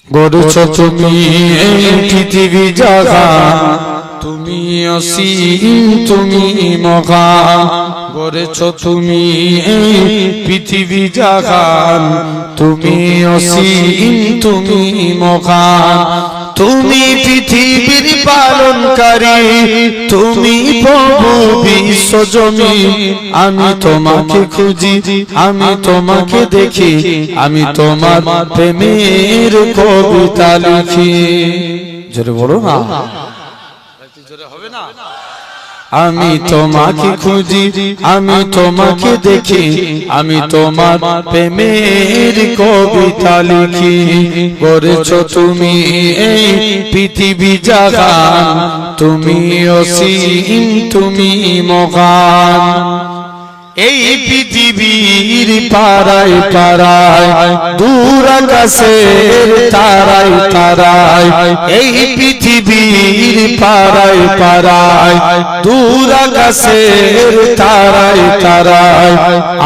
গড়েছ তুমি এই পৃথিবী জাহান, তুমি অসীম তুমি মহান। গড়েছ তুমি এই পৃথিবী জাহান, তুমি অসীম তুমি মহান। তুমি পৃথিবীর পালনকারী, তুমি প্রভু বিশ্বজনীন। আমি তোমাকে খুঁজি, আমি তোমাকে দেখি, আমি তোমার প্রেমের কবিতা লিখি। জোরে বলো না, জোরে হবে না। আমি তোমাকে খুঁজি, আমি তোমাকে দেখি, আমি তোমার প্রেমের কবিতা লিখি। গড়েছ তুমি এই পৃথিবী জাহান, তুমি অসীম তুমি মহান। এই পৃথিবীর পাড়ায় পাড়ায়, দূর আকাশের তারায় তারায়, এই পৃথিবীর পাড়ায় পাড়ায়, দূর আকাশের তারায় তারায়,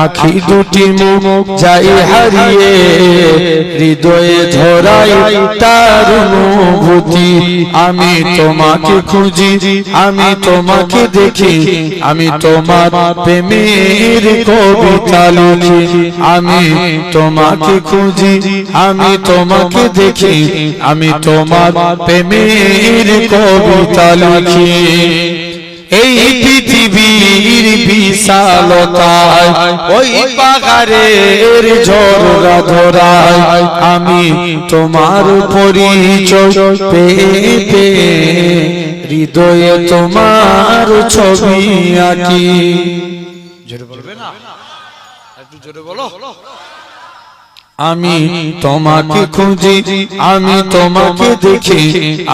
আখি দুটি মুখ যাই হারিয়ে, হৃদয়ে ধরাই তার অনুভূতি। আমি তোমাকে খুঁজি, আমি তোমাকে দেখি, আমি তোমার প্রেমের কবিতা লিখি। আমি তোমাকে খুঁজি, আমি তোমাকে দেখি, আমি তোমার প্রেমের কবিতা লিখি। এই পৃথিবীর বিশালতায়, ওই পাহাড়ের ঝরনা ধরায়, আমি তোমার পরিচয় পেয়ে পেয়ে, হৃদয়ে তোমার ছবি আঁকি। জোরে বলবে না, একটু জোরে বলো। আমি তোমাকে খুঁজি, আমি তোমাকে দেখি,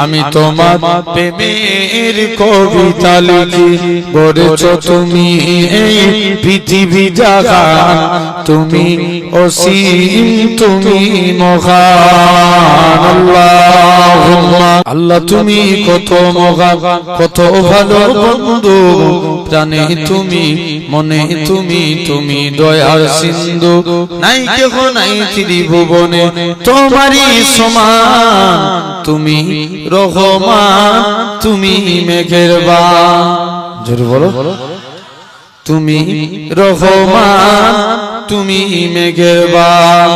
আমি তোমার প্রেমের কবিতা লিখি। গড়েছ তুমি এই পৃথিবী জাহান, তুমি অসীম তুমি মহান। আল্লাহুম্মা, আল্লাহ তুমি কত মহান, কত ভালো বন্ধু। প্রাণে তুমি, মনে তুমি, তুমি দয়ার সিন্ধু। নাই কেহ নাই ত্রিভুবনে তোমারই সমান, তুমি রহমান, তুমি মেহেরবান। জোরে বলো, তুমি রহমান, তুমি মেহেরবান।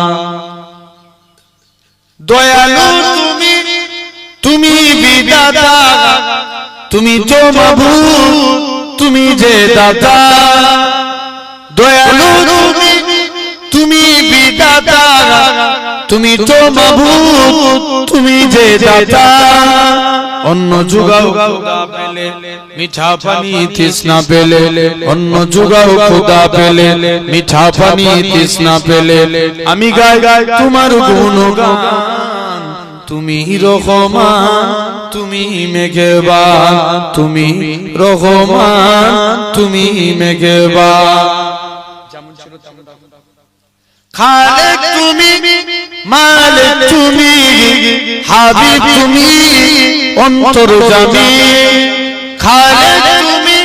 দয়ালু তুমি, তুমি বিধাতা, তুমি তো মাবুদ, তুমি যে দাতা। দয়ালু তুমি, তুমি বিধাতা, তুমি তো মাবুদ, তুমি যে দাতা। অন্য যুগাও খোদা পেলে, মিঠা পানি তৃষ্ণা পেলে, অন্য যুগাও খোদা পেলে, মিঠা পানি তৃষ্ণা পেলে, আমি গাই তোমার গুণগান। তুমি রহমান, তুমি মেহেরবান, তুমি রহমান, তুমি মেহেরবান। খালেক তুমি, মালিক তুমি, হাবিব তুমি, অন্তর্যামী। খালেক তুমি,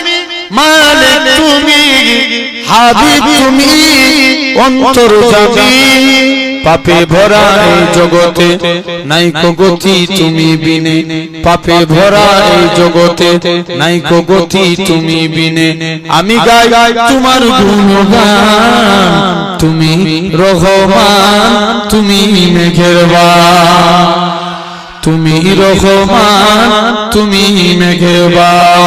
মালিক তুমি, হাবিব তুমি, অন্তর্যামী। পাপে ভরা এই জগতে নাই কো গতি তুমি বিনে, পাপে ভরা এই জগতে নাই কো গতি তুমি বিনে। আমি গাই তোমার গুণগান, তুমি রহমান, তুমি মেহেরবান, তুমি রহমান, তুমি মেহেরবান।